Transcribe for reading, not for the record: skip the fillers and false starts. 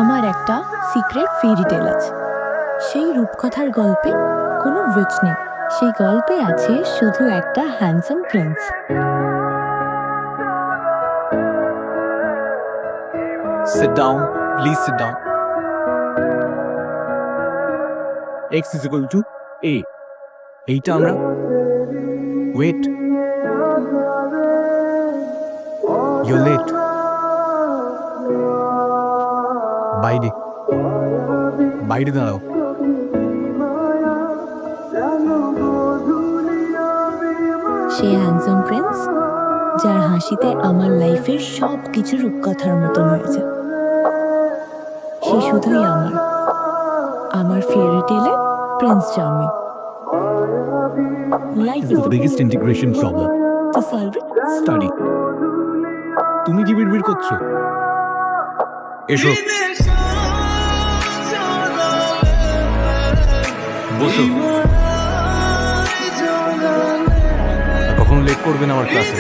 আমার একটা সিক্রেট ফেরি টেল আছে। সেই রূপকথার গল্পে কোনো উইচ নেই, সেই গল্পে আছে শুধু একটা handsome Prince. Sit down. Please sit down. X is equal to A. এইটা আমরা wait. You're late. বাইরে দাঁড়াও। সেই হ্যান্ডসাম প্রিন্স যার হাসিতে আমার লাইফের সব কিছু রূপকথার মতন হয়েছে, সে শুধুই আমার ফেরি টেলে Prince charming. Life This is the biggest integration problem. to solve it. Study. তুমি কি বিড়বিড় করছো? এসো বসো। কখনো লেট করবে না আমার ক্লাসে।